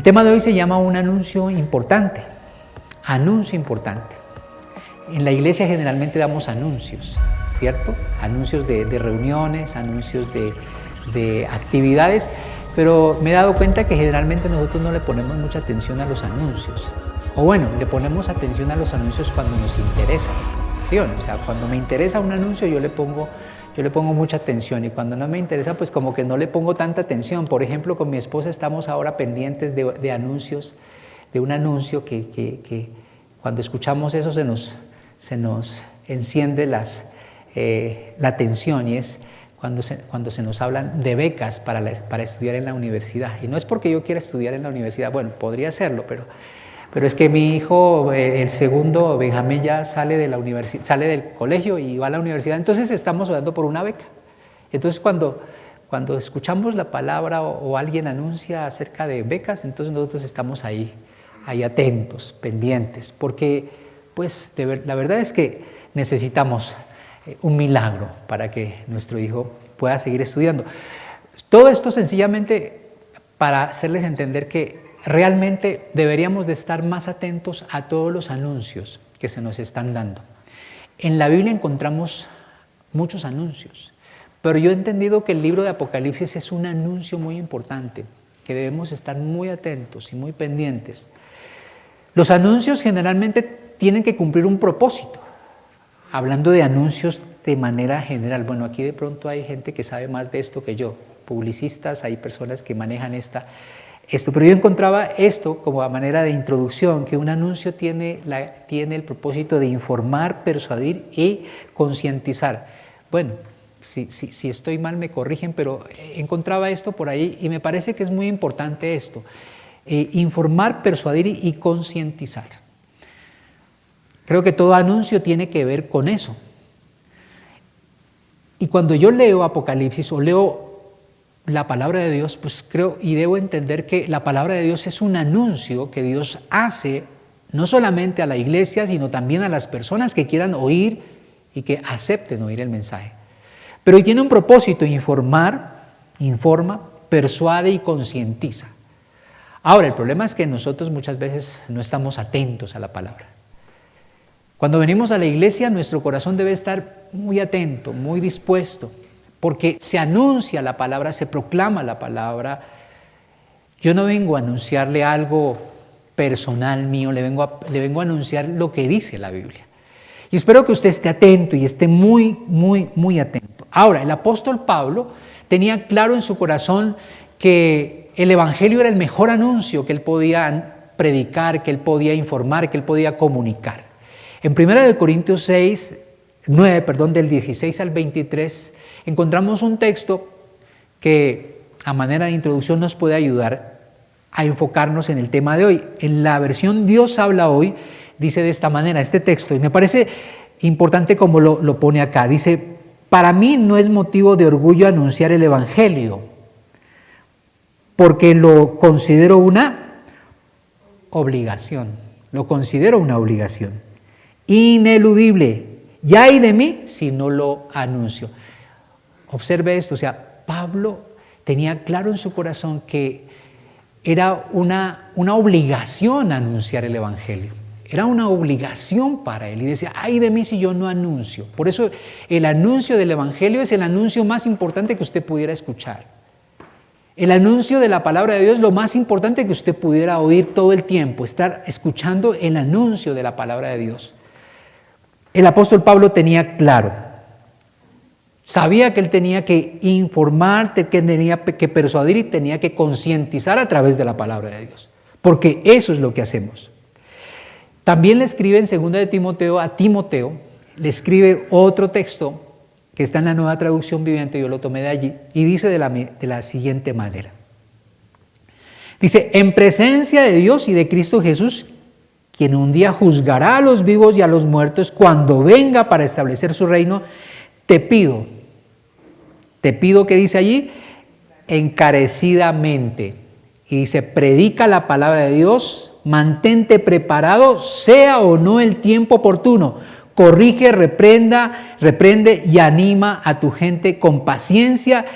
tema de hoy se llama un anuncio importante. Anuncio importante. En la iglesia generalmente damos anuncios, ¿cierto? Anuncios de reuniones, anuncios de actividades, pero me he dado cuenta que generalmente nosotros no le ponemos mucha atención a los anuncios. O bueno, le ponemos atención a los anuncios cuando nos interesa, ¿sí o no? O sea, cuando me interesa un anuncio yo le pongo mucha atención, y cuando no me interesa pues como que no le pongo tanta atención. Por ejemplo, con mi esposa estamos ahora pendientes de anuncios, de un anuncio que cuando escuchamos eso se nos enciende la atención, y es cuando se nos hablan de becas para estudiar en la universidad. Y no es porque yo quiera estudiar en la universidad, bueno, podría hacerlo, pero es que mi hijo, el segundo, Benjamín, ya sale del colegio y va a la universidad, entonces estamos orando por una beca. Entonces cuando escuchamos la palabra o alguien anuncia acerca de becas, entonces nosotros estamos ahí atentos, pendientes, porque pues la verdad es que necesitamos un milagro para que nuestro hijo pueda seguir estudiando. Todo esto sencillamente para hacerles entender que realmente deberíamos de estar más atentos a todos los anuncios que se nos están dando. En la Biblia encontramos muchos anuncios, pero yo he entendido que el libro de Apocalipsis es un anuncio muy importante, que debemos estar muy atentos y muy pendientes. Los anuncios generalmente tienen que cumplir un propósito. Hablando de anuncios de manera general, bueno, aquí de pronto hay gente que sabe más de esto que yo, publicistas, hay personas que manejan esto, pero yo encontraba esto como a manera de introducción, que un anuncio tiene el propósito de informar, persuadir y concientizar. Bueno, si estoy mal me corrigen, pero encontraba esto por ahí y me parece que es muy importante esto, informar, persuadir y concientizar. Creo que todo anuncio tiene que ver con eso. Y cuando yo leo Apocalipsis o leo la palabra de Dios, pues creo y debo entender que la palabra de Dios es un anuncio que Dios hace no solamente a la iglesia, sino también a las personas que quieran oír y que acepten oír el mensaje. Pero tiene un propósito: informa, persuade y concientiza. Ahora, el problema es que nosotros muchas veces no estamos atentos a la palabra. Cuando venimos a la iglesia, nuestro corazón debe estar muy atento, muy dispuesto, porque se anuncia la palabra, se proclama la palabra. Yo no vengo a anunciarle algo personal mío, le vengo a anunciar lo que dice la Biblia. Y espero que usted esté atento y esté muy, muy, muy atento. Ahora, el apóstol Pablo tenía claro en su corazón que el evangelio era el mejor anuncio que él podía predicar, que él podía informar, que él podía comunicar. En 1 Corintios 9, del 16 al 23, encontramos un texto que a manera de introducción nos puede ayudar a enfocarnos en el tema de hoy. En la versión Dios habla hoy, dice de esta manera este texto, y me parece importante como lo pone acá. Dice: para mí no es motivo de orgullo anunciar el evangelio, porque lo considero una obligación. Lo considero una obligación ineludible. Y ay de mí si no lo anuncio. Observe esto, o sea, Pablo tenía claro en su corazón que era una obligación anunciar el evangelio. Era una obligación para él, y decía: ay de mí si yo no anuncio. Por eso el anuncio del evangelio es el anuncio más importante que usted pudiera escuchar. El anuncio de la palabra de Dios es lo más importante que usted pudiera oír todo el tiempo, estar escuchando el anuncio de la palabra de Dios. El apóstol Pablo tenía claro, sabía que él tenía que informar, que tenía que persuadir y tenía que concientizar a través de la palabra de Dios, porque eso es lo que hacemos. También le escribe en 2 de Timoteo a Timoteo, le escribe otro texto que está en la Nueva Traducción Viviente, yo lo tomé de allí, y dice de la siguiente manera. Dice: en presencia de Dios y de Cristo Jesús, quien un día juzgará a los vivos y a los muertos cuando venga para establecer su reino, te pido, ¿qué dice allí? Encarecidamente. Y dice: predica la palabra de Dios, mantente preparado, sea o no el tiempo oportuno, corrige, reprende y anima a tu gente con paciencia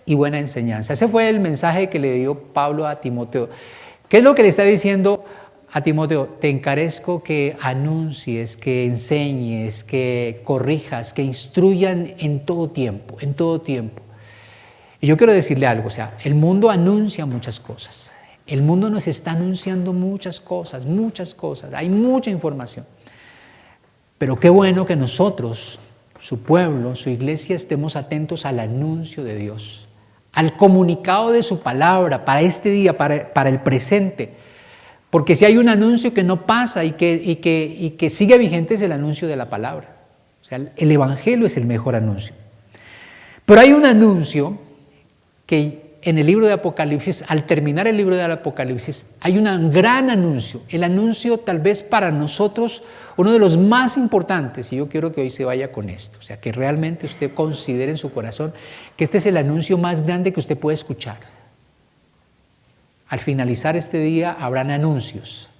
y buena enseñanza. Ese fue el mensaje que le dio Pablo a Timoteo. ¿Qué es lo que le está diciendo a Timoteo? Te encarezco que anuncies, que enseñes, que corrijas, que instruyan en todo tiempo, en todo tiempo. Y yo quiero decirle algo, o sea, el mundo anuncia muchas cosas. El mundo nos está anunciando muchas cosas, hay mucha información. Pero qué bueno que nosotros, su pueblo, su iglesia, estemos atentos al anuncio de Dios, al comunicado de su palabra para este día, para el presente. Porque si hay un anuncio que no pasa y que sigue vigente es el anuncio de la palabra. O sea, el evangelio es el mejor anuncio. Pero hay un anuncio que en el libro de Apocalipsis, al terminar el libro de Apocalipsis, hay un gran anuncio. El anuncio tal vez para nosotros uno de los más importantes, y yo quiero que hoy se vaya con esto. O sea, que realmente usted considere en su corazón que este es el anuncio más grande que usted puede escuchar. Al finalizar este día habrán anuncios.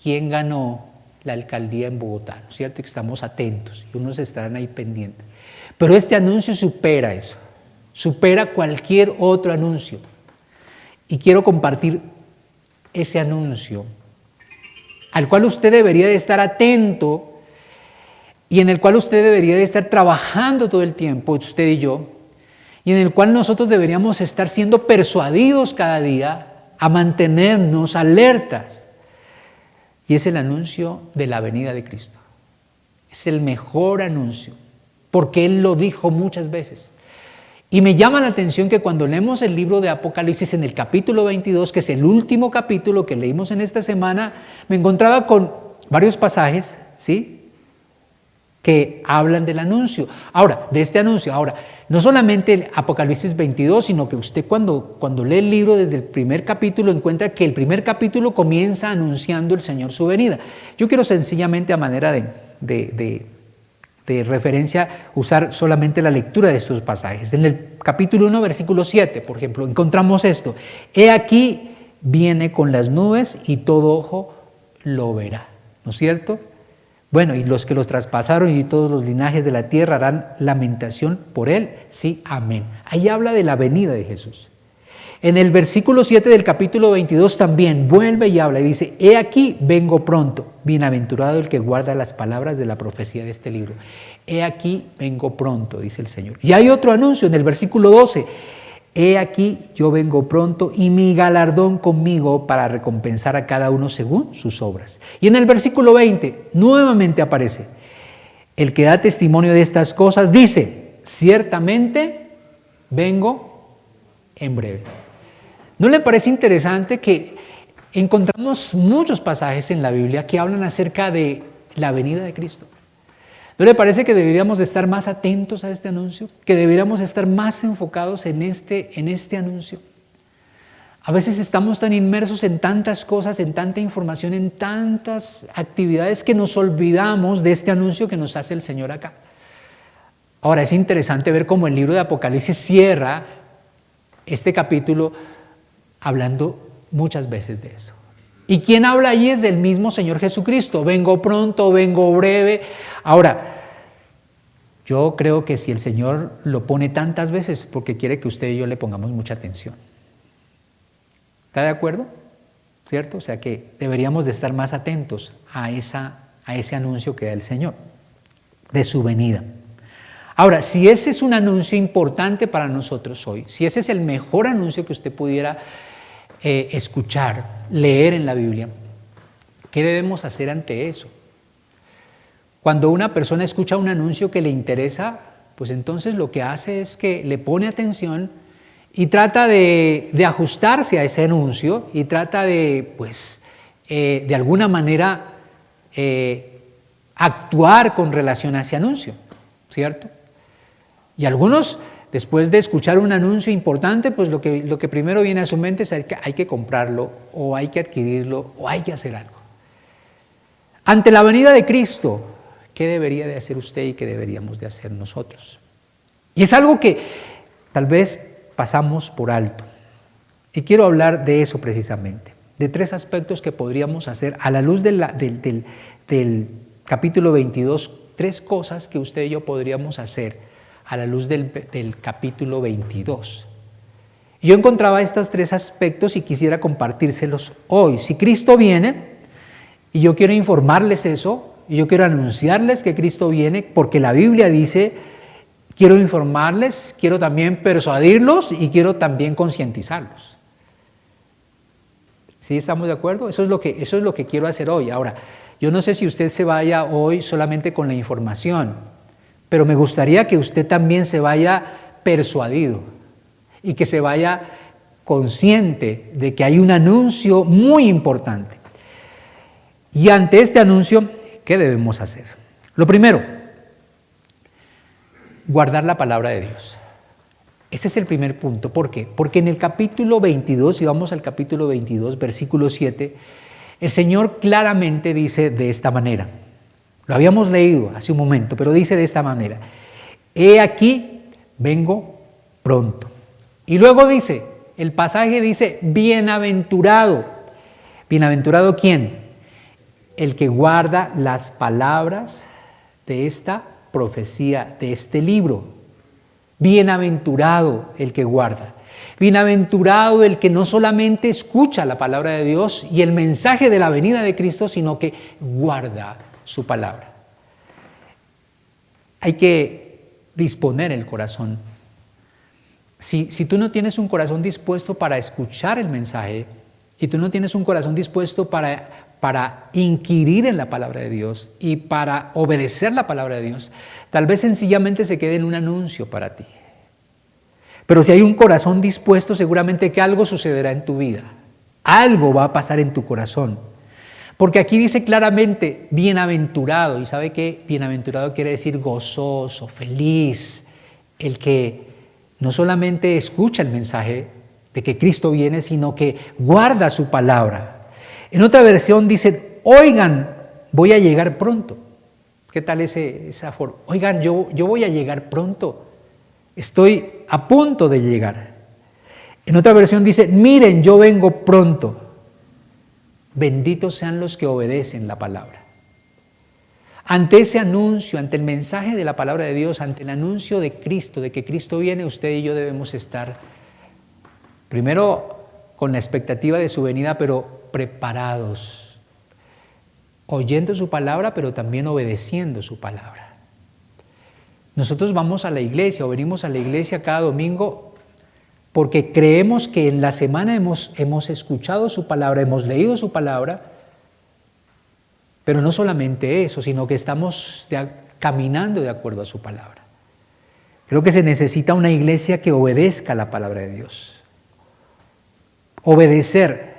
¿Quién ganó la alcaldía en Bogotá? ¿No es cierto? Y que estamos atentos y unos estarán ahí pendientes. Pero este anuncio supera eso, supera cualquier otro anuncio. Y quiero compartir ese anuncio al cual usted debería de estar atento y en el cual usted debería de estar trabajando todo el tiempo, usted y yo, y en el cual nosotros deberíamos estar siendo persuadidos cada día a mantenernos alertas. Y es el anuncio de la venida de Cristo. Es el mejor anuncio, porque Él lo dijo muchas veces. Y me llama la atención que cuando leemos el libro de Apocalipsis en el capítulo 22, que es el último capítulo que leímos en esta semana, me encontraba con varios pasajes, ¿sí?, que hablan del anuncio. Ahora, de este anuncio. Ahora, no solamente el Apocalipsis 22, sino que usted cuando lee el libro desde el primer capítulo encuentra que el primer capítulo comienza anunciando el Señor su venida. Yo quiero sencillamente a manera de referencia usar solamente la lectura de estos pasajes. En el capítulo 1, versículo 7, por ejemplo, encontramos esto. He aquí viene con las nubes y todo ojo lo verá. ¿No es cierto? Bueno, y los que los traspasaron y todos los linajes de la tierra harán lamentación por él. Sí, amén. Ahí habla de la venida de Jesús. En el versículo 7 del capítulo 22 también vuelve y habla y dice, he aquí vengo pronto, bienaventurado el que guarda las palabras de la profecía de este libro. He aquí vengo pronto, dice el Señor. Y hay otro anuncio en el versículo 12, he aquí yo vengo pronto y mi galardón conmigo para recompensar a cada uno según sus obras. Y en el versículo 20 nuevamente aparece, el que da testimonio de estas cosas dice, ciertamente vengo en breve. ¿No le parece interesante que encontramos muchos pasajes en la Biblia que hablan acerca de la venida de Cristo? ¿No le parece que deberíamos estar más atentos a este anuncio? ¿Que deberíamos estar más enfocados en este anuncio? A veces estamos tan inmersos en tantas cosas, en tanta información, en tantas actividades que nos olvidamos de este anuncio que nos hace el Señor acá. Ahora, es interesante ver cómo el libro de Apocalipsis cierra este capítulo hablando muchas veces de eso. ¿Y quién habla allí? Es el mismo Señor Jesucristo. Vengo pronto, vengo breve. Ahora, yo creo que si el Señor lo pone tantas veces, porque quiere que usted y yo le pongamos mucha atención. ¿Está de acuerdo? ¿Cierto? O sea que deberíamos de estar más atentos a ese anuncio que da el Señor, de su venida. Ahora, si ese es un anuncio importante para nosotros hoy, si ese es el mejor anuncio que usted pudiera escuchar, leer en la Biblia, ¿qué debemos hacer ante eso? Cuando una persona escucha un anuncio que le interesa, pues entonces lo que hace es que le pone atención y trata de ajustarse a ese anuncio y trata de, pues, de alguna manera actuar con relación a ese anuncio, ¿cierto? Y algunos, después de escuchar un anuncio importante, pues lo que primero viene a su mente es que hay que comprarlo, o hay que adquirirlo, o hay que hacer algo. Ante la venida de Cristo, ¿qué debería de hacer usted y qué deberíamos de hacer nosotros? Y es algo que tal vez pasamos por alto. Y quiero hablar de eso precisamente, de 3 aspectos que podríamos hacer a la luz del capítulo 22, 3 cosas que usted y yo podríamos hacer a la luz del capítulo 22. Yo encontraba estos tres aspectos y quisiera compartírselos hoy. Si Cristo viene, y yo quiero informarles eso, y yo quiero anunciarles que Cristo viene, porque la Biblia dice, quiero informarles, quiero también persuadirlos y quiero también concientizarlos. ¿Sí estamos de acuerdo? Eso es lo que quiero hacer hoy. Ahora, yo no sé si usted se vaya hoy solamente con la información, pero me gustaría que usted también se vaya persuadido y que se vaya consciente de que hay un anuncio muy importante. Y ante este anuncio, ¿qué debemos hacer? Lo primero, guardar la palabra de Dios. Ese es el primer punto. ¿Por qué? Porque en el capítulo 22, si vamos al capítulo 22, versículo 7, el Señor claramente dice de esta manera. Lo habíamos leído hace un momento, pero dice de esta manera. He aquí, vengo pronto. Y luego dice, el pasaje dice, bienaventurado. ¿Bienaventurado quién? El que guarda las palabras de esta profecía, de este libro. Bienaventurado el que guarda. Bienaventurado el que no solamente escucha la palabra de Dios y el mensaje de la venida de Cristo, sino que guarda su palabra. Hay que disponer el corazón. Si tú no tienes un corazón dispuesto para escuchar el mensaje y tú no tienes un corazón dispuesto para inquirir en la palabra de Dios y para obedecer la palabra de Dios, tal vez sencillamente se quede en un anuncio para ti. Pero si hay un corazón dispuesto, seguramente que algo sucederá en tu vida. Algo va a pasar en tu corazón. Porque aquí dice claramente, bienaventurado. ¿Y sabe qué? Bienaventurado quiere decir gozoso, feliz. El que no solamente escucha el mensaje de que Cristo viene, sino que guarda su palabra. En otra versión dice, oigan, voy a llegar pronto. ¿Qué tal esa forma? Oigan, yo voy a llegar pronto. Estoy a punto de llegar. En otra versión dice, miren, yo vengo pronto. Benditos sean los que obedecen la palabra. Ante ese anuncio, ante el mensaje de la palabra de Dios, ante el anuncio de Cristo, de que Cristo viene, usted y yo debemos estar primero con la expectativa de su venida, pero preparados, oyendo su palabra, pero también obedeciendo su palabra. Nosotros vamos a la iglesia o venimos a la iglesia cada domingo porque creemos que en la semana hemos escuchado su palabra, hemos leído su palabra, pero no solamente eso, sino que estamos caminando de acuerdo a su palabra. Creo que se necesita una iglesia que obedezca la palabra de Dios. Obedecer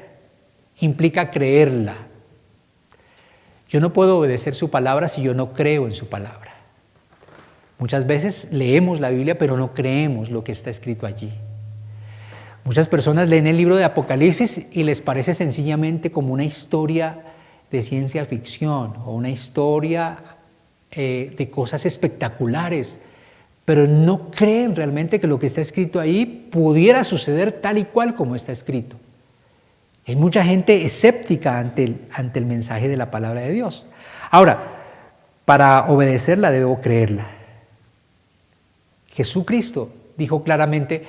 implica creerla. Yo no puedo obedecer su palabra si yo no creo en su palabra. Muchas veces leemos la Biblia, pero no creemos lo que está escrito allí. Muchas personas leen el libro de Apocalipsis y les parece sencillamente como una historia de ciencia ficción o una historia de cosas espectaculares, pero no creen realmente que lo que está escrito ahí pudiera suceder tal y cual como está escrito. Hay mucha gente escéptica ante el mensaje de la palabra de Dios. Ahora, para obedecerla debo creerla. Jesucristo dijo claramente,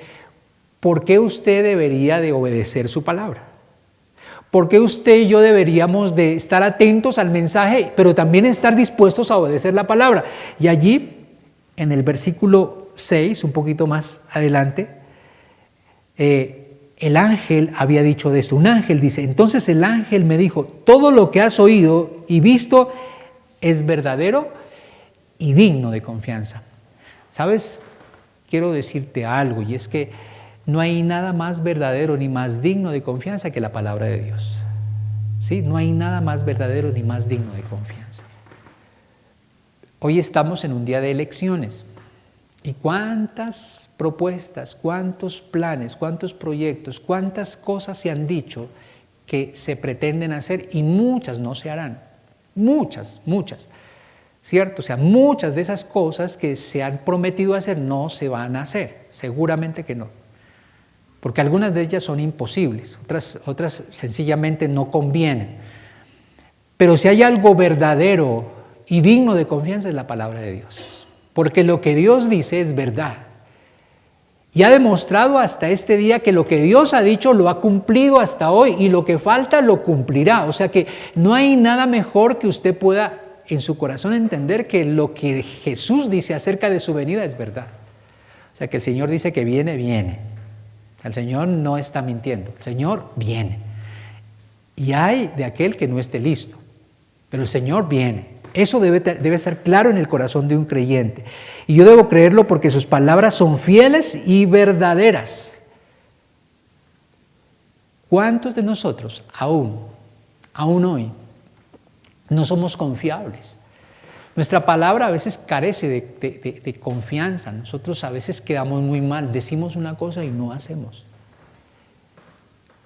¿por qué usted debería de obedecer su palabra? ¿Por qué usted y yo deberíamos de estar atentos al mensaje, pero también estar dispuestos a obedecer la palabra? Y allí, en el versículo 6, un poquito más adelante, el ángel había dicho de esto. Un ángel dice, entonces el ángel me dijo, todo lo que has oído y visto es verdadero y digno de confianza. ¿Sabes? Quiero decirte algo, y es que no hay nada más verdadero ni más digno de confianza que la palabra de Dios. ¿Sí? No hay nada más verdadero ni más digno de confianza. Hoy estamos en un día de elecciones. ¿Y cuántas propuestas, cuántos planes, cuántos proyectos, cuántas cosas se han dicho que se pretenden hacer y muchas no se harán? Muchas. ¿Cierto? O sea, muchas de esas cosas que se han prometido hacer no se van a hacer, seguramente que no. Porque algunas de ellas son imposibles, otras sencillamente no convienen. Pero si hay algo verdadero y digno de confianza es la palabra de Dios. Porque lo que Dios dice es verdad. Y ha demostrado hasta este día que lo que Dios ha dicho lo ha cumplido hasta hoy y lo que falta lo cumplirá. O sea que no hay nada mejor que usted pueda en su corazón entender que lo que Jesús dice acerca de su venida es verdad. O sea que el Señor dice que viene, viene. El Señor no está mintiendo, el Señor viene. Y hay de aquel que no esté listo, pero el Señor viene. Eso debe estar claro en el corazón de un creyente. Y yo debo creerlo porque sus palabras son fieles y verdaderas. ¿Cuántos de nosotros aún hoy, no somos confiables? Nuestra palabra a veces carece de confianza. Nosotros a veces quedamos muy mal, decimos una cosa y no hacemos.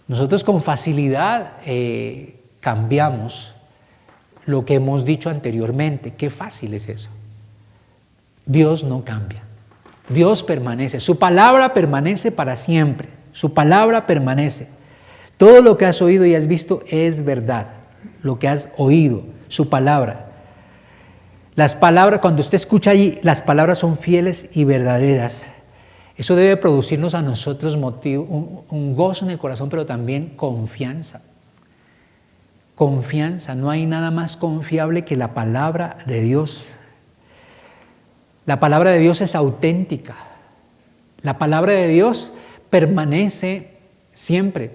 Nosotros con facilidad cambiamos lo que hemos dicho anteriormente. Qué fácil es eso. Dios no cambia. Dios permanece. Su palabra permanece para siempre. Su palabra permanece. Todo lo que has oído y has visto es verdad. Lo que has oído, su palabra. Las palabras, cuando usted escucha allí, las palabras son fieles y verdaderas. Eso debe producirnos a nosotros un gozo en el corazón, pero también confianza. Confianza, no hay nada más confiable que la palabra de Dios. La palabra de Dios es auténtica. La palabra de Dios permanece siempre.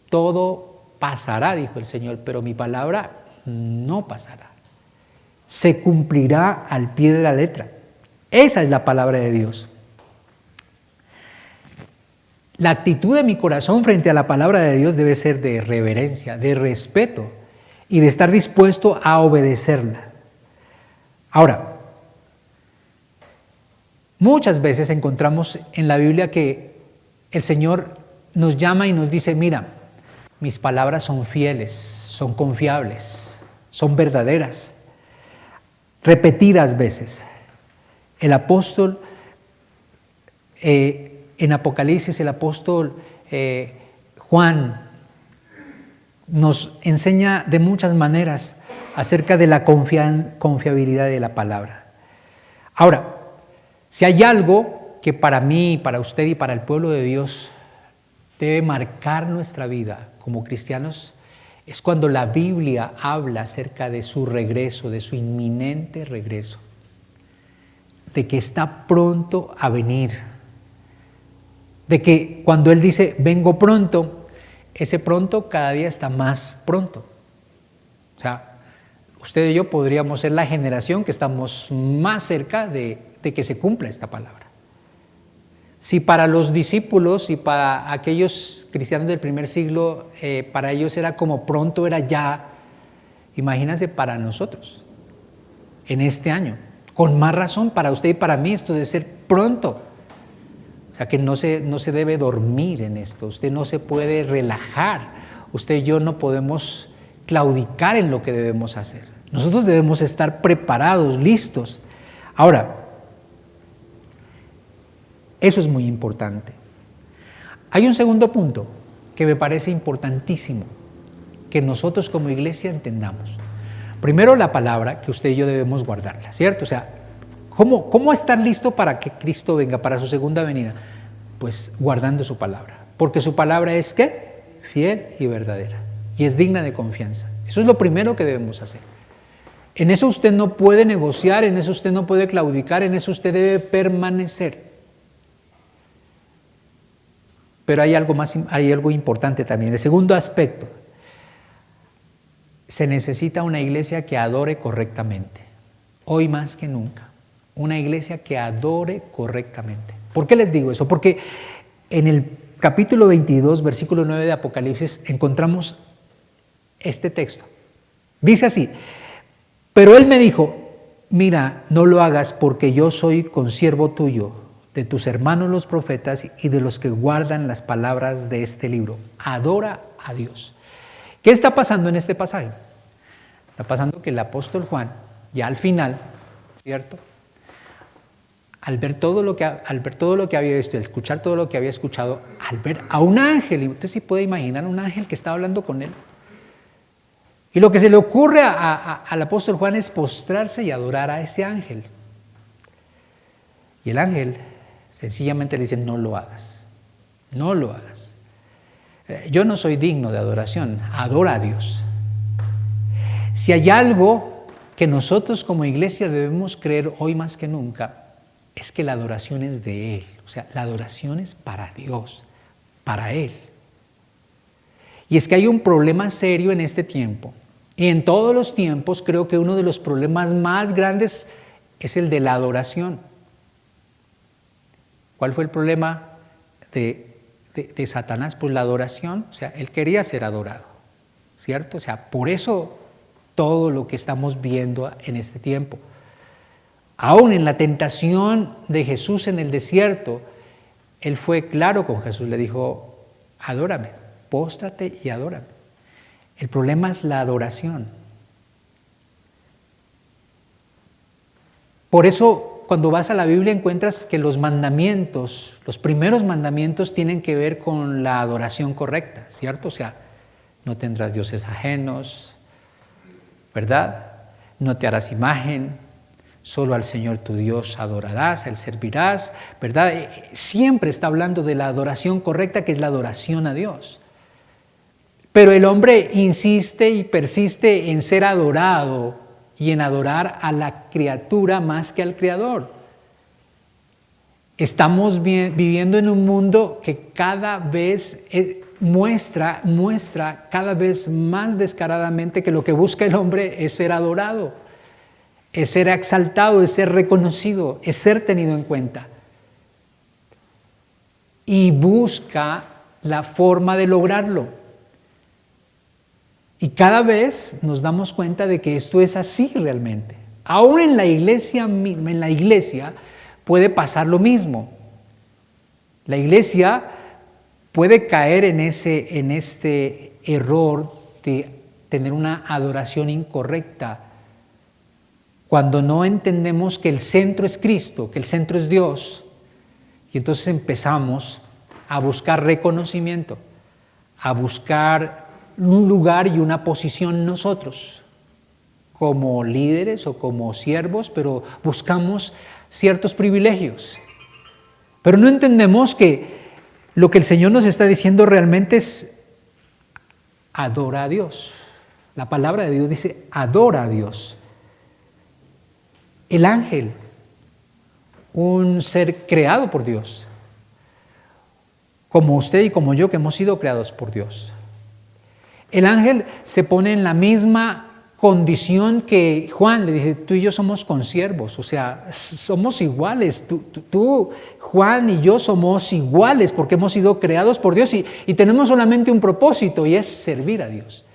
Todo pasará, dijo el Señor, pero mi palabra no pasará. Se cumplirá al pie de la letra. Esa es la palabra de Dios. La actitud de mi corazón frente a la palabra de Dios debe ser de reverencia, de respeto y de estar dispuesto a obedecerla. Ahora, muchas veces encontramos en la Biblia que el Señor nos llama y nos dice, mira, mis palabras son fieles, son confiables, son verdaderas. Repetidas veces. El apóstol en Apocalipsis, el apóstol Juan nos enseña de muchas maneras acerca de la confiabilidad de la palabra. Ahora, si hay algo que para mí, para usted y para el pueblo de Dios debe marcar nuestra vida como cristianos, es cuando la Biblia habla acerca de su regreso, de su inminente regreso, de que está pronto a venir, de que cuando Él dice, vengo pronto, ese pronto cada día está más pronto. O sea, usted y yo podríamos ser la generación que estamos más cerca de que se cumpla esta palabra. Si para los discípulos y para aquellos cristianos del primer siglo, para ellos era como pronto, era ya, imagínense para nosotros, en este año. Con más razón para usted y para mí esto debe ser pronto. O sea que no se debe dormir en esto, usted no se puede relajar, usted y yo no podemos claudicar en lo que debemos hacer. Nosotros debemos estar preparados, listos. Ahora, eso es muy importante. Hay un segundo punto que me parece importantísimo que nosotros como iglesia entendamos. Primero, la palabra, que usted y yo debemos guardarla, ¿cierto? O sea, ¿cómo estar listo para que Cristo venga, para su segunda venida? Pues guardando su palabra. Porque su palabra es, ¿qué? Fiel y verdadera. Y es digna de confianza. Eso es lo primero que debemos hacer. En eso usted no puede negociar, en eso usted no puede claudicar, en eso usted debe permanecer. Pero hay algo importante también. El segundo aspecto, se necesita una iglesia que adore correctamente. Hoy más que nunca, una iglesia que adore correctamente. ¿Por qué les digo eso? Porque en el capítulo 22, versículo 9 de Apocalipsis, encontramos este texto. Dice así, pero él me dijo, mira, no lo hagas porque yo soy consiervo tuyo, de tus hermanos los profetas y de los que guardan las palabras de este libro. Adora a Dios. ¿Qué está pasando en este pasaje? Está pasando que el apóstol Juan, ya al final, ¿cierto? Al ver todo lo que había visto, al escuchar todo lo que había escuchado, al ver a un ángel, y usted sí puede imaginar un ángel que estaba hablando con él. Y lo que se le ocurre al apóstol Juan es postrarse y adorar a ese ángel. Y el ángel Sencillamente le dicen, no lo hagas, no lo hagas. Yo no soy digno de adoración, adora a Dios. Si hay algo que nosotros como iglesia debemos creer hoy más que nunca, es que la adoración es de Él. O sea, la adoración es para Dios, para Él. Y es que hay un problema serio en este tiempo. Y en todos los tiempos creo que uno de los problemas más grandes es el de la adoración. ¿Cuál fue el problema de Satanás? Pues la adoración. O sea, él quería ser adorado, ¿cierto? O sea, por eso todo lo que estamos viendo en este tiempo. Aún en la tentación de Jesús en el desierto, él fue claro con Jesús, le dijo, adórame, póstrate y adórame. El problema es la adoración. Por eso, cuando vas a la Biblia encuentras que los mandamientos, los primeros mandamientos tienen que ver con la adoración correcta, ¿cierto? O sea, no tendrás dioses ajenos, ¿verdad? No te harás imagen, solo al Señor tu Dios adorarás, a Él servirás, ¿verdad? Siempre está hablando de la adoración correcta, que es la adoración a Dios. Pero el hombre insiste y persiste en ser adorado y en adorar a la criatura más que al Creador. Estamos viviendo en un mundo que cada vez muestra cada vez más descaradamente que lo que busca el hombre es ser adorado, es ser exaltado, es ser reconocido, es ser tenido en cuenta. Y busca la forma de lograrlo. Y cada vez nos damos cuenta de que esto es así realmente. Aún en la iglesia puede pasar lo mismo. La iglesia puede caer en este error de tener una adoración incorrecta cuando no entendemos que el centro es Cristo, que el centro es Dios. Y entonces empezamos a buscar reconocimiento, a buscar un lugar y una posición nosotros, como líderes o como siervos, pero buscamos ciertos privilegios. Pero no entendemos que lo que el Señor nos está diciendo realmente es adora a Dios. La palabra de Dios dice adora a Dios. El ángel, un ser creado por Dios, como usted y como yo que hemos sido creados por Dios. El ángel se pone en la misma condición que Juan, le dice, tú y yo somos consiervos, o sea, somos iguales, tú, Juan y yo somos iguales porque hemos sido creados por Dios y tenemos solamente un propósito y es servir a Dios.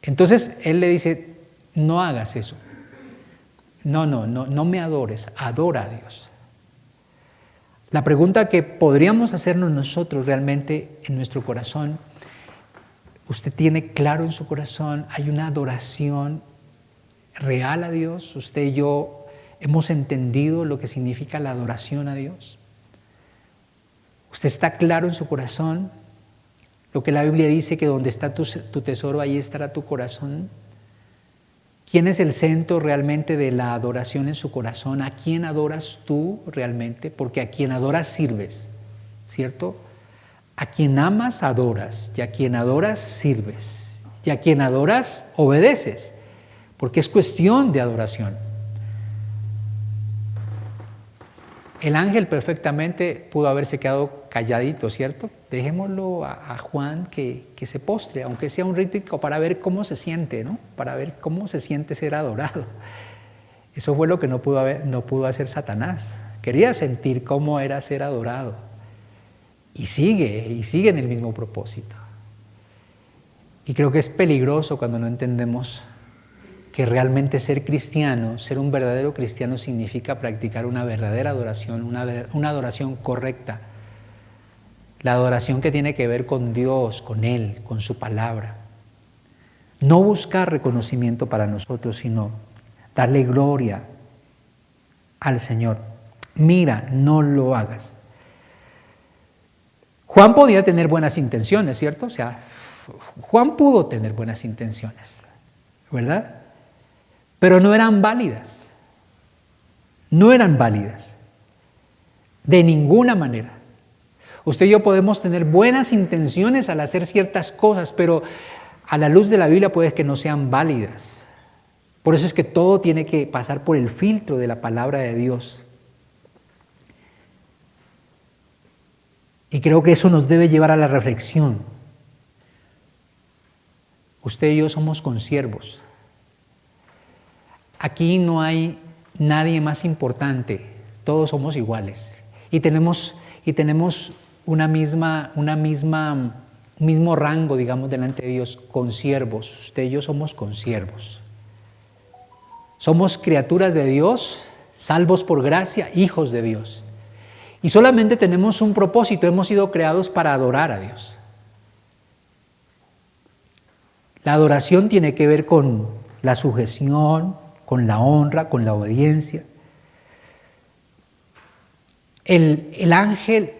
Entonces él le dice, no hagas eso, no me adores, adora a Dios. La pregunta que podríamos hacernos nosotros realmente en nuestro corazón, ¿usted tiene claro en su corazón, hay una adoración real a Dios? ¿Usted y yo hemos entendido lo que significa la adoración a Dios? ¿Usted está claro en su corazón lo que la Biblia dice, que donde está tu tesoro, ahí estará tu corazón? ¿Quién es el centro realmente de la adoración en su corazón? ¿A quién adoras tú realmente? Porque a quien adoras sirves, ¿cierto? A quien amas, adoras, y a quien adoras, sirves, y a quien adoras, obedeces, porque es cuestión de adoración. El ángel perfectamente pudo haberse quedado calladito, ¿cierto? Dejémoslo a Juan que se postre, aunque sea un rito para ver cómo se siente, ¿no? Para ver cómo se siente ser adorado. Eso fue lo que no pudo hacer Satanás. Quería sentir cómo era ser adorado. Y sigue en el mismo propósito. Y creo que es peligroso cuando no entendemos que realmente ser cristiano, ser un verdadero cristiano significa practicar una verdadera adoración, una adoración correcta. La adoración que tiene que ver con Dios, con Él, con su palabra. No buscar reconocimiento para nosotros, sino darle gloria al Señor. Mira, no lo hagas. Juan podía tener buenas intenciones, ¿cierto? O sea, Juan pudo tener buenas intenciones, ¿verdad? Pero no eran válidas. No eran válidas. De ninguna manera. Usted y yo podemos tener buenas intenciones al hacer ciertas cosas, pero a la luz de la Biblia puede que no sean válidas. Por eso es que todo tiene que pasar por el filtro de la palabra de Dios. Y creo que eso nos debe llevar a la reflexión. Usted y yo somos consiervos. Aquí no hay nadie más importante, todos somos iguales. Y tenemos mismo rango, digamos, delante de Dios, consiervos. Usted y yo somos consiervos. Somos criaturas de Dios, salvos por gracia, hijos de Dios. Y solamente tenemos un propósito, hemos sido creados para adorar a Dios. La adoración tiene que ver con la sujeción, con la honra, con la obediencia. El ángel,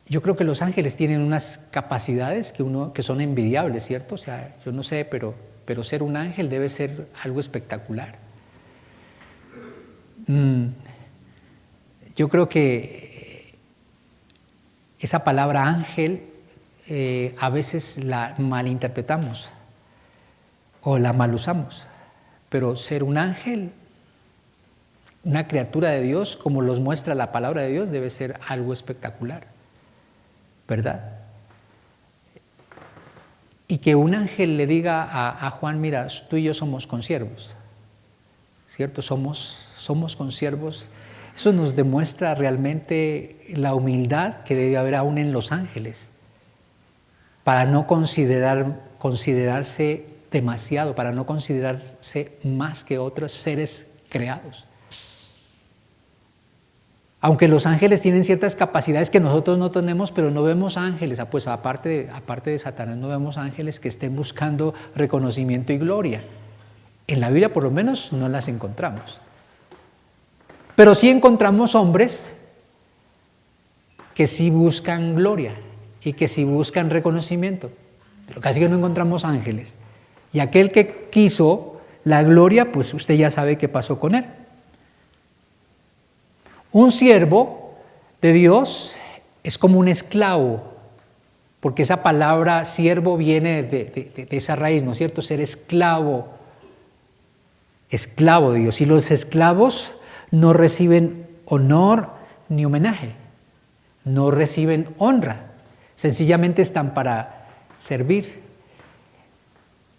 yo creo que los ángeles tienen unas capacidades que son envidiables, ¿cierto? O sea, yo no sé, pero ser un ángel debe ser algo espectacular. Yo creo que esa palabra ángel a veces la malinterpretamos o la mal usamos, pero ser un ángel, una criatura de Dios, como los muestra la palabra de Dios, debe ser algo espectacular, ¿verdad? Y que un ángel le diga a Juan, mira, tú y yo somos consiervos, ¿cierto? Somos consiervos. Eso nos demuestra realmente la humildad que debe haber aún en los ángeles, para no considerarse demasiado, para no considerarse más que otros seres creados. Aunque los ángeles tienen ciertas capacidades que nosotros no tenemos, pero no vemos ángeles, pues aparte de Satanás, no vemos ángeles que estén buscando reconocimiento y gloria. En la Biblia por lo menos no las encontramos. Pero sí encontramos hombres que sí buscan gloria y que sí buscan reconocimiento, pero casi que no encontramos ángeles. Y aquel que quiso la gloria, pues usted ya sabe qué pasó con él. Un siervo de Dios es como un esclavo, porque esa palabra siervo viene de esa raíz, ¿no es cierto? Ser esclavo de Dios. Y los esclavos no reciben honor ni homenaje, no reciben honra, sencillamente están para servir.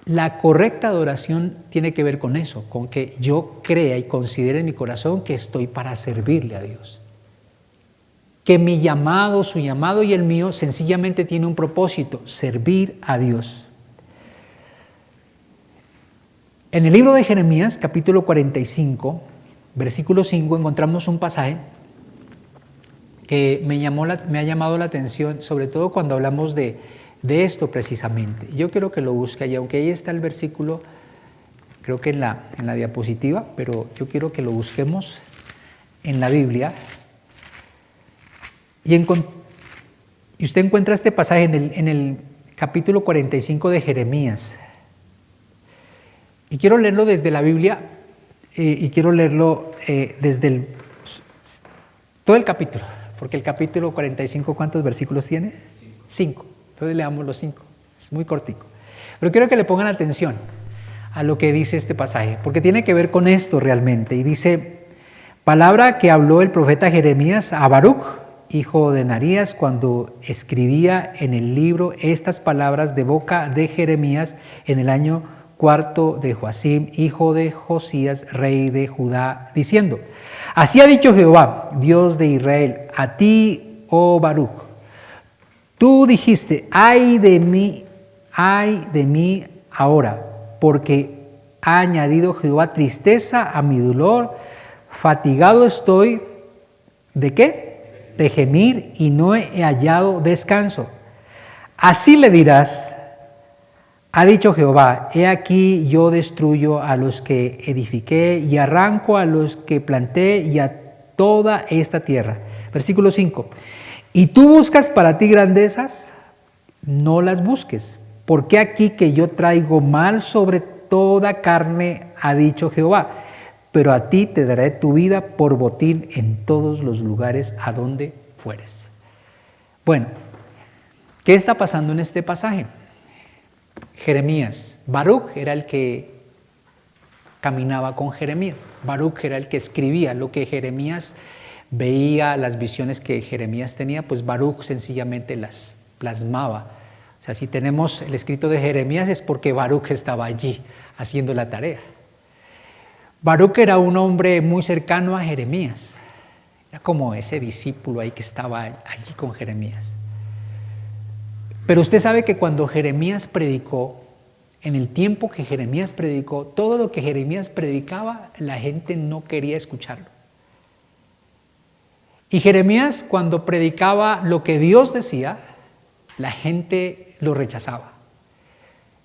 La correcta adoración tiene que ver con eso, con que yo crea y considere en mi corazón que estoy para servirle a Dios. Que mi llamado, su llamado y el mío sencillamente tiene un propósito, servir a Dios. En el libro de Jeremías, capítulo 45, versículo 5, encontramos un pasaje que me ha llamado la atención, sobre todo cuando hablamos de esto precisamente. Yo quiero que lo busque y aunque ahí está el versículo, creo que en la diapositiva, pero yo quiero que lo busquemos en la Biblia. Y usted encuentra este pasaje en el capítulo 45 de Jeremías. Y quiero leerlo desde la Biblia y quiero leerlo desde todo el capítulo, porque el capítulo 45, ¿cuántos versículos tiene? 5. Entonces leamos los 5, es muy cortico. Pero quiero que le pongan atención a lo que dice este pasaje, porque tiene que ver con esto realmente. Y dice, palabra que habló el profeta Jeremías a Baruch, hijo de Narías, cuando escribía en el libro estas palabras de boca de Jeremías en el año 4 de Joacim, hijo de Josías, rey de Judá, diciendo, así ha dicho Jehová, Dios de Israel, a ti, oh Baruch, tú dijiste, ay de mí ahora, porque ha añadido Jehová tristeza a mi dolor, fatigado estoy, ¿de qué? De gemir y no he hallado descanso. Así le dirás, ha dicho Jehová, he aquí yo destruyo a los que edifiqué y arranco a los que planté y a toda esta tierra. Versículo 5. Y tú buscas para ti grandezas, no las busques, porque aquí que yo traigo mal sobre toda carne, ha dicho Jehová. pero a ti te daré tu vida por botín en todos los lugares a donde fueres. Bueno, ¿qué está pasando en este pasaje? Jeremías, Baruc era el que caminaba con Jeremías, Baruc era el que escribía lo que Jeremías veía, las visiones que Jeremías tenía, pues Baruc sencillamente las plasmaba. O sea, si tenemos el escrito de Jeremías es porque Baruc estaba allí haciendo la tarea. Baruc era un hombre muy cercano a Jeremías, era como ese discípulo ahí que estaba allí con Jeremías. Pero usted sabe que cuando Jeremías predicó, en el tiempo que Jeremías predicó, todo lo que Jeremías predicaba, la gente no quería escucharlo. Y Jeremías, cuando predicaba lo que Dios decía, la gente lo rechazaba.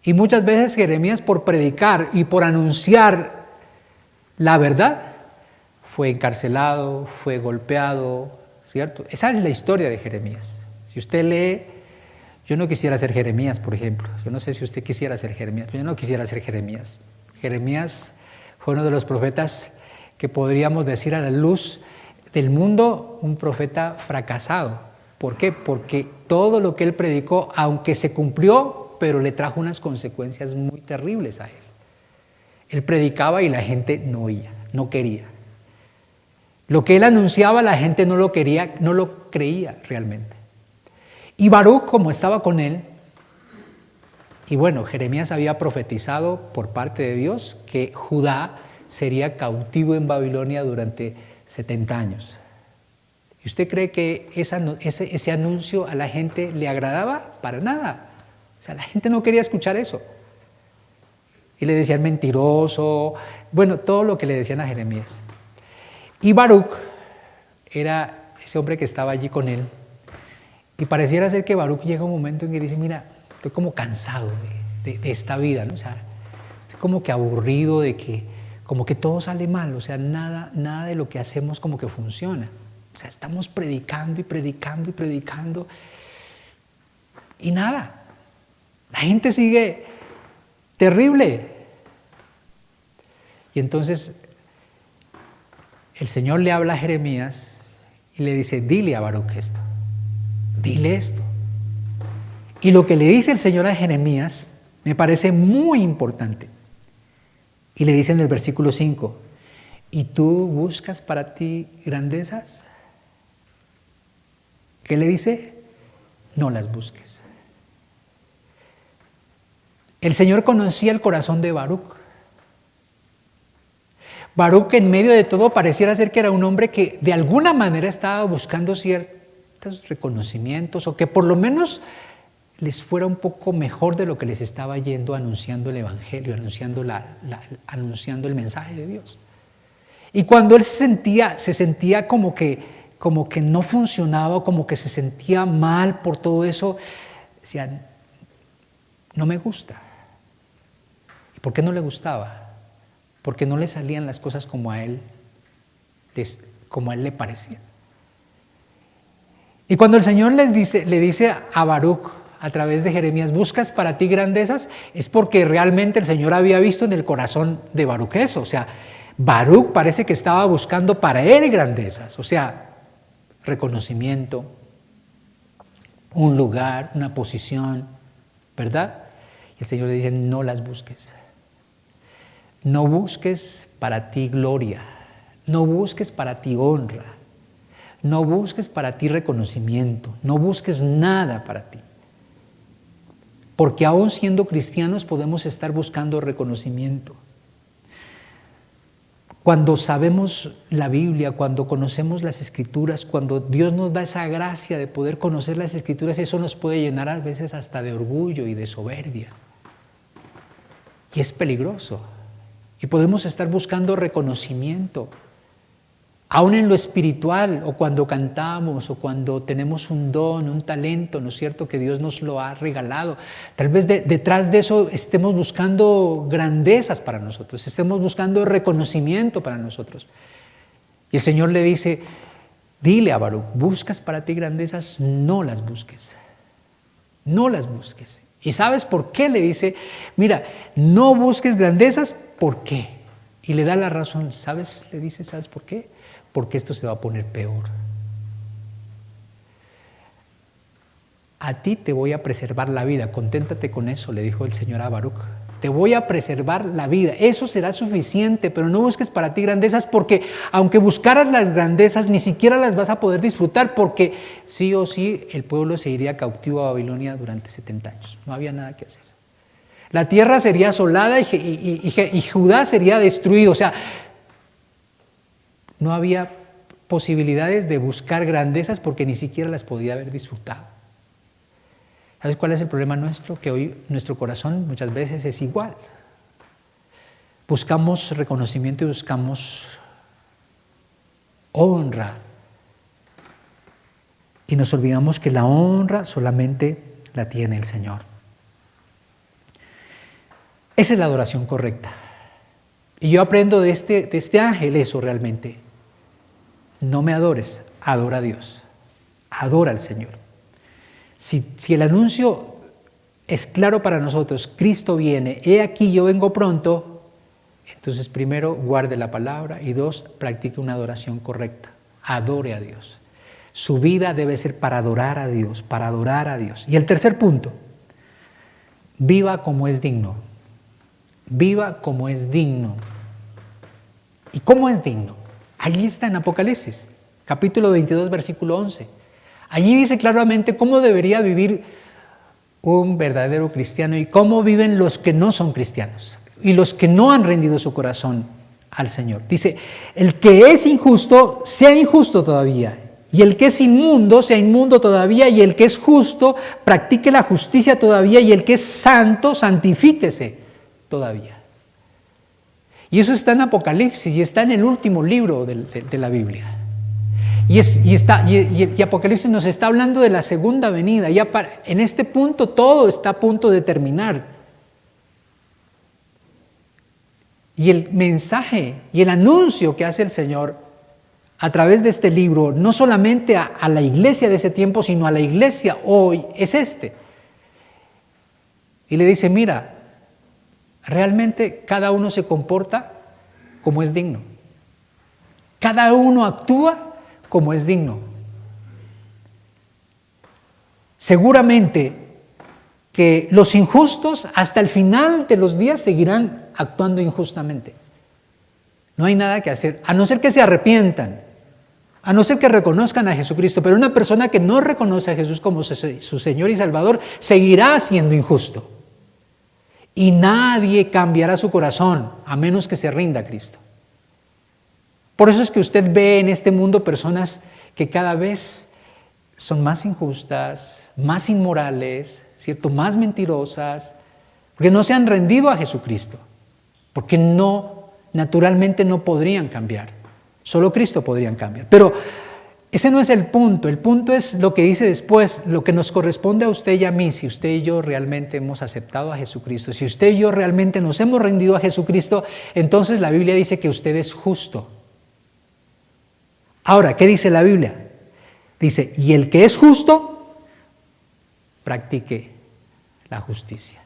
Y muchas veces Jeremías, por predicar y por anunciar la verdad, fue encarcelado, fue golpeado, ¿cierto? Esa es la historia de Jeremías. Si usted lee, yo no quisiera ser Jeremías, por ejemplo. Yo no sé si usted quisiera ser Jeremías, pero yo no quisiera ser Jeremías. Jeremías fue uno de los profetas que podríamos decir a la luz del mundo, un profeta fracasado. ¿Por qué? Porque todo lo que él predicó, aunque se cumplió, pero le trajo unas consecuencias muy terribles a él. Él predicaba y la gente no oía, no quería. Lo que él anunciaba, la gente no lo quería, no lo creía realmente. Y Baruc, como estaba con él, y bueno, Jeremías había profetizado por parte de Dios que Judá sería cautivo en Babilonia durante 70 años. ¿Y usted cree que ese anuncio a la gente le agradaba? Para nada. O sea, la gente no quería escuchar eso. Y le decían mentiroso, bueno, todo lo que le decían a Jeremías. Y Baruc era ese hombre que estaba allí con él. Y pareciera ser que Baruc llega un momento en que dice, mira, estoy como cansado de esta vida, ¿no? O sea, estoy como que aburrido de que como que todo sale mal, o sea, nada de lo que hacemos como que funciona. O sea, estamos predicando y predicando y predicando y nada. La gente sigue terrible. Y entonces el Señor le habla a Jeremías y le dice, dile a Baruc esto, dile esto. Y lo que le dice el Señor a Jeremías me parece muy importante. Y le dice en el versículo 5, ¿y tú buscas para ti grandezas? ¿Qué le dice? No las busques. El Señor conocía el corazón de Baruc. Baruc, en medio de todo, pareciera ser que era un hombre que de alguna manera estaba buscando ciertos reconocimientos o que por lo menos les fuera un poco mejor de lo que les estaba yendo anunciando el Evangelio, anunciando el mensaje de Dios. Y cuando él se sentía como que no funcionaba, como que se sentía mal por todo eso, decía, no me gusta. ¿Y por qué no le gustaba? Porque no le salían las cosas como a él le parecía. Y cuando el Señor le dice a Baruc a través de Jeremías, buscas para ti grandezas, es porque realmente el Señor había visto en el corazón de Baruc eso. O sea, Baruc parece que estaba buscando para él grandezas, o sea, reconocimiento, un lugar, una posición, ¿verdad? Y el Señor le dice, no las busques. No busques para ti gloria, no busques para ti honra, no busques para ti reconocimiento, no busques nada para ti. Porque aún siendo cristianos podemos estar buscando reconocimiento. Cuando sabemos la Biblia, cuando conocemos las Escrituras, cuando Dios nos da esa gracia de poder conocer las Escrituras, eso nos puede llenar a veces hasta de orgullo y de soberbia. Y es peligroso. Y podemos estar buscando reconocimiento, aún en lo espiritual, o cuando cantamos, o cuando tenemos un don, un talento, ¿no es cierto?, que Dios nos lo ha regalado. Tal vez detrás de eso estemos buscando grandezas para nosotros, estemos buscando reconocimiento para nosotros. Y el Señor le dice, dile a Baruc, buscas para ti grandezas, no las busques, no las busques. ¿Y sabes por qué le dice? Mira, no busques grandezas, ¿por qué? Y le da la razón, ¿sabes? Le dice, ¿sabes por qué? Porque esto se va a poner peor. A ti te voy a preservar la vida, conténtate con eso, le dijo el Señor a Baruch. Te voy a preservar la vida, eso será suficiente, pero no busques para ti grandezas, porque aunque buscaras las grandezas, ni siquiera las vas a poder disfrutar, porque sí o sí el pueblo se iría cautivo a Babilonia durante 70 años. No había nada que hacer. La tierra sería asolada y Judá sería destruido. O sea, no había posibilidades de buscar grandezas porque ni siquiera las podía haber disfrutado. ¿Sabes cuál es el problema nuestro? Que hoy nuestro corazón muchas veces es igual. Buscamos reconocimiento y buscamos honra. Y nos olvidamos que la honra solamente la tiene el Señor. Esa es la adoración correcta. Y yo aprendo de este ángel eso realmente. No me adores, adora a Dios. Adora al Señor. Si el anuncio es claro para nosotros, Cristo viene, he aquí yo vengo pronto, entonces primero guarde la palabra y dos, practique una adoración correcta. Adore a Dios. Su vida debe ser para adorar a Dios, para adorar a Dios. Y el tercer punto, viva como es digno. Viva como es digno. ¿Y cómo es digno? Allí está en Apocalipsis, capítulo 22, versículo 11. Allí dice claramente cómo debería vivir un verdadero cristiano y cómo viven los que no son cristianos y los que no han rendido su corazón al Señor. Dice, el que es injusto, sea injusto todavía, y el que es inmundo, sea inmundo todavía, y el que es justo, practique la justicia todavía, y el que es santo, santifíquese todavía. Y eso está en Apocalipsis y está en el último libro de la Biblia. Y Apocalipsis nos está hablando de la segunda venida. En este punto todo está a punto de terminar. Y el mensaje y el anuncio que hace el Señor a través de este libro, no solamente a la iglesia de ese tiempo, sino a la iglesia hoy, es este. Y le dice, mira, realmente cada uno se comporta como es digno. Cada uno actúa como es digno. Seguramente que los injustos hasta el final de los días seguirán actuando injustamente. No hay nada que hacer, a no ser que se arrepientan, a no ser que reconozcan a Jesucristo, pero una persona que no reconoce a Jesús como su Señor y Salvador seguirá siendo injusto. Y nadie cambiará su corazón a menos que se rinda a Cristo. Por eso es que usted ve en este mundo personas que cada vez son más injustas, más inmorales, ¿cierto? Más mentirosas, porque no se han rendido a Jesucristo, porque naturalmente no podrían cambiar. Solo Cristo podrían cambiar. Pero ese no es el punto es lo que dice después, lo que nos corresponde a usted y a mí, si usted y yo realmente hemos aceptado a Jesucristo, si usted y yo realmente nos hemos rendido a Jesucristo, entonces la Biblia dice que usted es justo. Ahora, ¿qué dice la Biblia? Dice, y el que es justo, practique la justicia.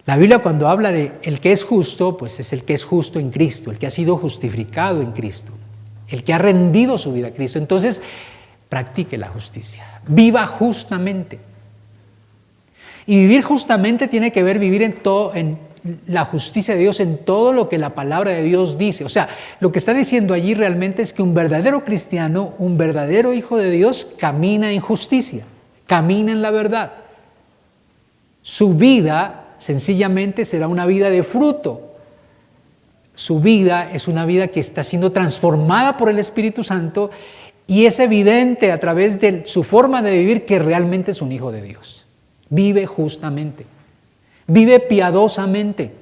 La Biblia cuando habla de el que es justo, pues es el que es justo en Cristo, el que ha sido justificado en Cristo, el que ha rendido su vida a Cristo. Entonces, practique la justicia, viva justamente. Y vivir justamente tiene que ver vivir en la justicia de Dios, en todo lo que la palabra de Dios dice. O sea, lo que está diciendo allí realmente es que un verdadero cristiano, un verdadero hijo de Dios, camina en justicia, camina en la verdad. Su vida sencillamente será una vida de fruto. Su vida es una vida que está siendo transformada por el Espíritu Santo y es evidente a través de su forma de vivir que realmente es un hijo de Dios. Vive justamente. Vive piadosamente,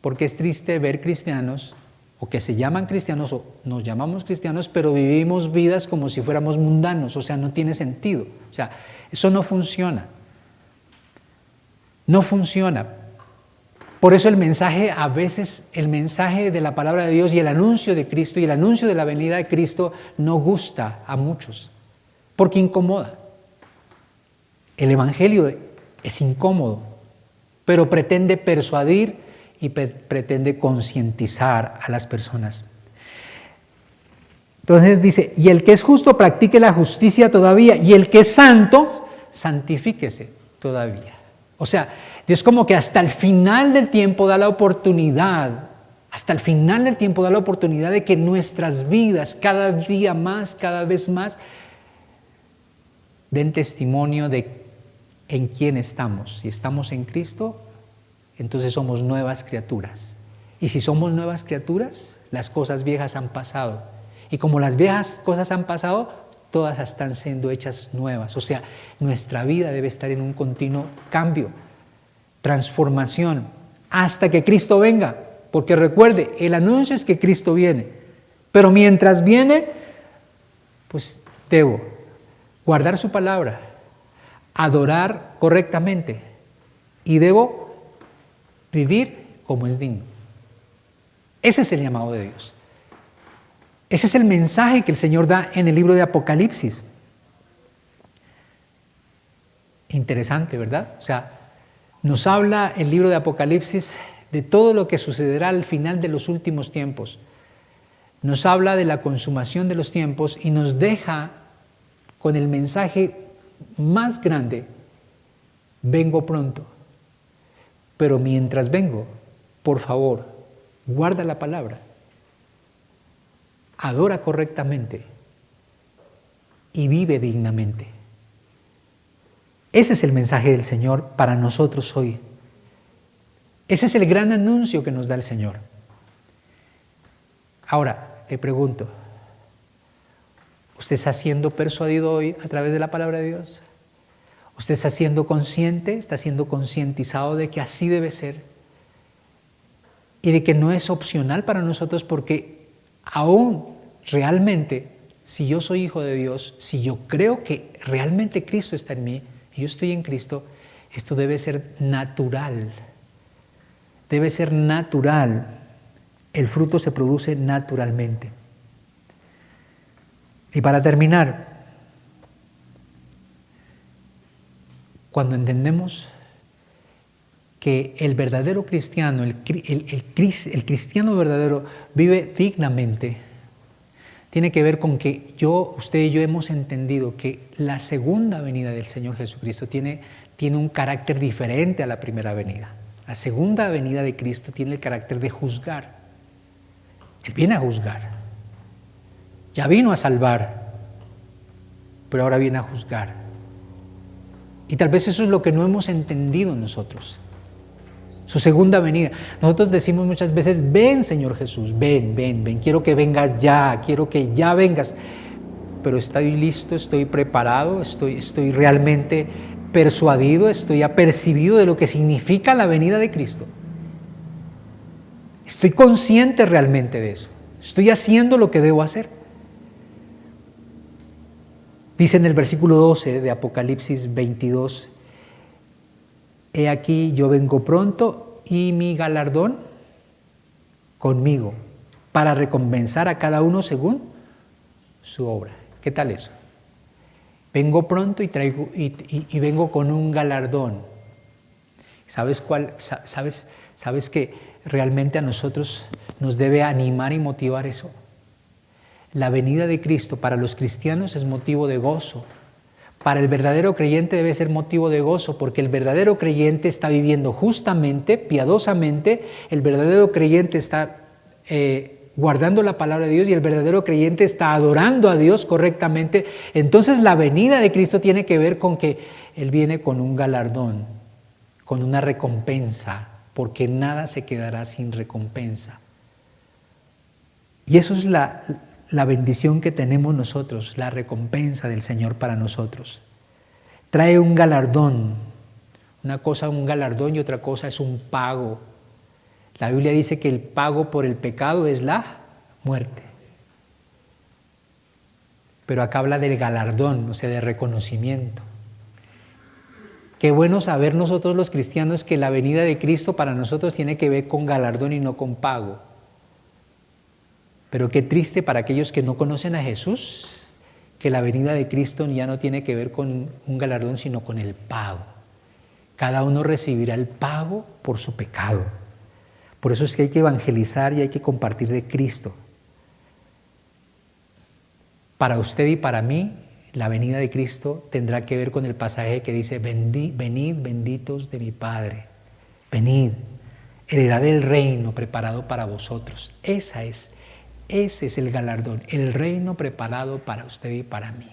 porque es triste ver cristianos, o que se llaman cristianos, o nos llamamos cristianos, pero vivimos vidas como si fuéramos mundanos, o sea, no tiene sentido. O sea, eso no funciona. No funciona. Por eso el mensaje, a veces, el mensaje de la palabra de Dios y el anuncio de Cristo y el anuncio de la venida de Cristo no gusta a muchos, porque incomoda. El evangelio es incómodo, pero pretende persuadir y pretende concientizar a las personas. Entonces dice, y el que es justo practique la justicia todavía, y el que es santo, santifíquese todavía. O sea, Dios como que hasta el final del tiempo da la oportunidad, hasta el final del tiempo da la oportunidad de que nuestras vidas cada día más, cada vez más, den testimonio de en quién estamos. Si estamos en Cristo, entonces somos nuevas criaturas. Y si somos nuevas criaturas, las cosas viejas han pasado. Y como las viejas cosas han pasado, todas están siendo hechas nuevas. O sea, nuestra vida debe estar en un continuo cambio, transformación, hasta que Cristo venga. Porque recuerde, el anuncio es que Cristo viene. Pero mientras viene, pues debo guardar su palabra, adorar correctamente y debo vivir como es digno. Ese es el llamado de Dios. Ese es el mensaje que el Señor da en el libro de Apocalipsis. Interesante, ¿verdad? O sea, nos habla el libro de Apocalipsis de todo lo que sucederá al final de los últimos tiempos. Nos habla de la consumación de los tiempos y nos deja con el mensaje más grande: vengo pronto. Pero mientras vengo, por favor, guarda la palabra, adora correctamente y vive dignamente. Ese es el mensaje del Señor para nosotros hoy. Ese es el gran anuncio que nos da el Señor. Ahora, le pregunto, ¿usted está siendo persuadido hoy a través de la palabra de Dios? ¿Usted está siendo consciente, está siendo concientizado de que así debe ser? Y de que no es opcional para nosotros, porque aún realmente, si yo soy hijo de Dios, si yo creo que realmente Cristo está en mí y yo estoy en Cristo, esto debe ser natural. Debe ser natural. El fruto se produce naturalmente. Y para terminar, cuando entendemos que el verdadero cristiano, el cristiano verdadero vive dignamente, tiene que ver con que usted y yo hemos entendido que la segunda venida del Señor Jesucristo tiene un carácter diferente a la primera venida. La segunda venida de Cristo tiene el carácter de juzgar. Él viene a juzgar. Ya vino a salvar, pero ahora viene a juzgar. Y tal vez eso es lo que no hemos entendido nosotros. Su segunda venida. Nosotros decimos muchas veces: ven, Señor Jesús, ven, quiero que vengas ya, quiero que ya vengas. Pero estoy listo, estoy preparado, estoy realmente persuadido, estoy apercibido de lo que significa la venida de Cristo. Estoy consciente realmente de eso. Estoy haciendo lo que debo hacer. Dice en el versículo 12 de Apocalipsis 22: he aquí yo vengo pronto y mi galardón conmigo para recompensar a cada uno según su obra. ¿Qué tal eso? Vengo pronto y vengo con un galardón. ¿Sabes cuál? ¿Sabes que realmente a nosotros nos debe animar y motivar eso? La venida de Cristo para los cristianos es motivo de gozo. Para el verdadero creyente debe ser motivo de gozo, porque el verdadero creyente está viviendo justamente, piadosamente. El verdadero creyente está guardando la palabra de Dios y el verdadero creyente está adorando a Dios correctamente. Entonces la venida de Cristo tiene que ver con que Él viene con un galardón, con una recompensa, porque nada se quedará sin recompensa. Y eso es la bendición que tenemos nosotros, la recompensa del Señor para nosotros. Trae un galardón. Una cosa es un galardón y otra cosa es un pago. La Biblia dice que el pago por el pecado es la muerte. Pero acá habla del galardón, o sea, de reconocimiento. Qué bueno saber nosotros los cristianos que la venida de Cristo para nosotros tiene que ver con galardón y no con pago. Pero qué triste para aquellos que no conocen a Jesús, que la venida de Cristo ya no tiene que ver con un galardón, sino con el pago. Cada uno recibirá el pago por su pecado. Por eso es que hay que evangelizar y hay que compartir de Cristo. Para usted y para mí, la venida de Cristo tendrá que ver con el pasaje que dice: venid benditos de mi Padre, venid, heredad del reino preparado para vosotros. Ese es el galardón, el reino preparado para usted y para mí,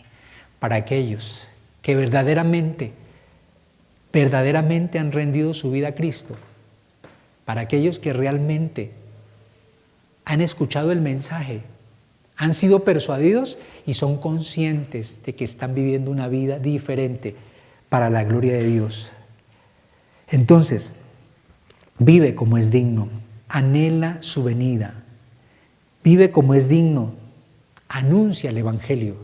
para aquellos que verdaderamente han rendido su vida a Cristo, para aquellos que realmente han escuchado el mensaje, han sido persuadidos y son conscientes de que están viviendo una vida diferente para la gloria de Dios. Entonces, vive como es digno, anhela su venida, vive como es digno, anuncia el Evangelio,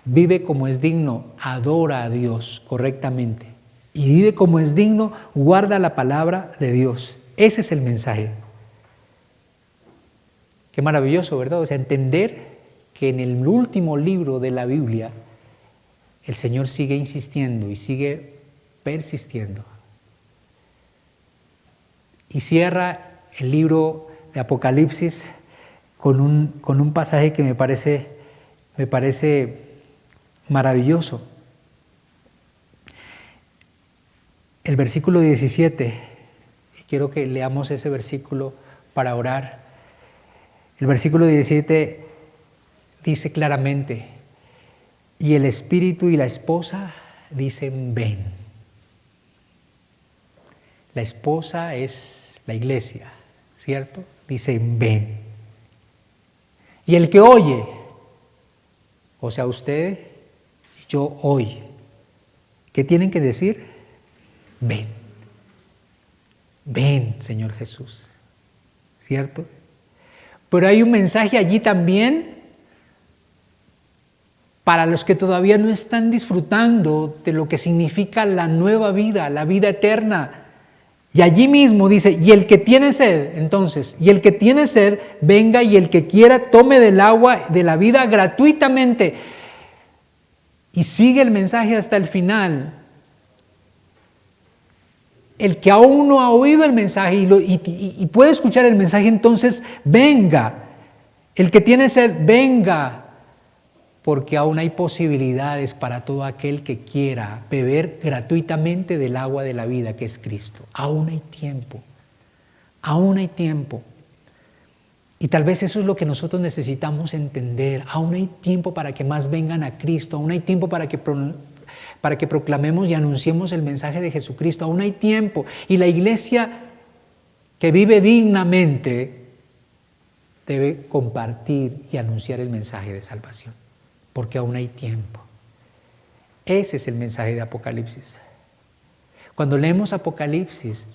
vive como es digno, adora a Dios correctamente y vive como es digno, guarda la palabra de Dios. Ese es el mensaje. Qué maravilloso, ¿verdad? O sea, entender que en el último libro de la Biblia el Señor sigue insistiendo y sigue persistiendo. Y cierra el libro de Apocalipsis con un pasaje que me parece maravilloso. El versículo 17, y quiero que leamos ese versículo para orar. El versículo 17 dice claramente: y el espíritu y la esposa dicen ven. La esposa es la iglesia, ¿cierto? Dicen ven. Y el que oye, o sea, usted y yo hoy, ¿qué tienen que decir? Ven. Ven, Señor Jesús, ¿cierto? Pero hay un mensaje allí también para los que todavía no están disfrutando de lo que significa la nueva vida, la vida eterna. Y allí mismo dice: y el que tiene sed, entonces, y el que tiene sed, venga, y el que quiera tome del agua de la vida gratuitamente. Y sigue el mensaje hasta el final. El que aún no ha oído el mensaje y puede escuchar el mensaje, entonces venga. El que tiene sed, venga. Porque aún hay posibilidades para todo aquel que quiera beber gratuitamente del agua de la vida, que es Cristo. Aún hay tiempo. Aún hay tiempo. Y tal vez eso es lo que nosotros necesitamos entender. Aún hay tiempo para que más vengan a Cristo. Aún hay tiempo para que proclamemos y anunciemos el mensaje de Jesucristo. Aún hay tiempo. Y la iglesia que vive dignamente debe compartir y anunciar el mensaje de salvación, porque aún hay tiempo. Ese es el mensaje de Apocalipsis. Cuando leemos Apocalipsis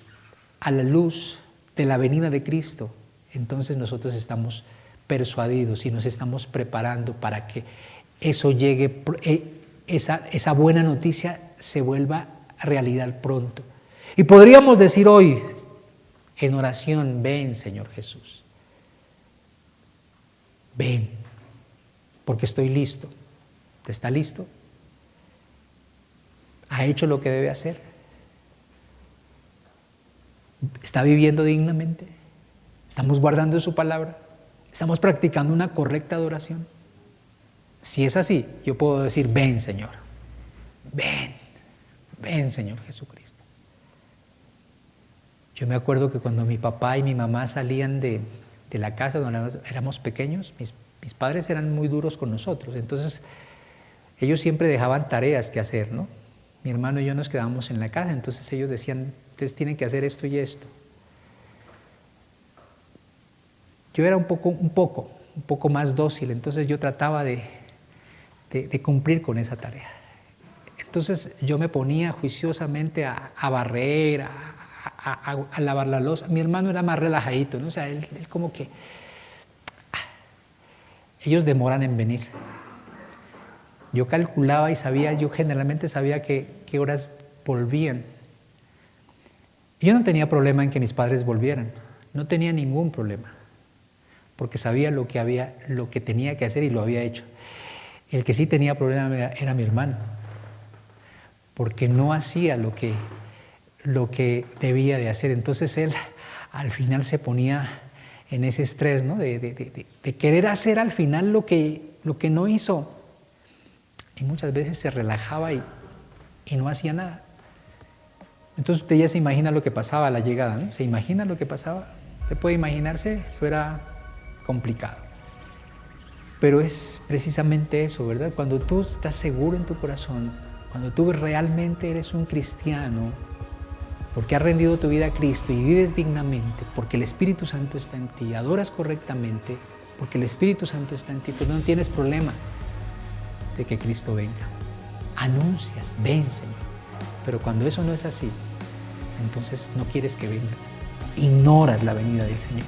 a la luz de la venida de Cristo, entonces nosotros estamos persuadidos y nos estamos preparando para que eso llegue, esa buena noticia se vuelva realidad pronto. Y podríamos decir hoy en oración: ven, Señor Jesús, ven, porque estoy listo. ¿Está listo? ¿Ha hecho lo que debe hacer? ¿Está viviendo dignamente? ¿Estamos guardando su palabra? ¿Estamos practicando una correcta adoración? Si es así, yo puedo decir: ven, Señor, ven, Señor Jesucristo. Yo me acuerdo que cuando mi papá y mi mamá salían de la casa donde éramos pequeños, mis padres eran muy duros con nosotros, entonces ellos siempre dejaban tareas que hacer, ¿no? Mi hermano y yo nos quedábamos en la casa, entonces ellos decían: ustedes tienen que hacer esto y esto. Yo era un poco más dócil, entonces yo trataba de cumplir con esa tarea. Entonces yo me ponía juiciosamente a barrer, a lavar la loza. Mi hermano era más relajadito, ¿no? O sea, él como que... Ellos demoran en venir. Yo calculaba y yo generalmente sabía qué horas volvían. Yo no tenía problema en que mis padres volvieran, no tenía ningún problema, porque sabía lo que tenía que hacer y lo había hecho. El que sí tenía problema era mi hermano, porque no hacía lo que debía de hacer. Entonces él al final se ponía en ese estrés, ¿no? de querer hacer al final lo que no hizo. Y muchas veces se relajaba y no hacía nada. Entonces usted ya se imagina lo que pasaba a la llegada, ¿no? ¿Se imagina lo que pasaba? ¿Usted puede imaginarse? Eso era complicado. Pero es precisamente eso, ¿verdad? Cuando tú estás seguro en tu corazón, cuando tú realmente eres un cristiano, porque has rendido tu vida a Cristo y vives dignamente, porque el Espíritu Santo está en ti, adoras correctamente, porque el Espíritu Santo está en ti, pues no tienes problema de que Cristo venga. Anuncias, ven, Señor. Pero cuando eso no es así, entonces no quieres que venga. Ignoras la venida del Señor.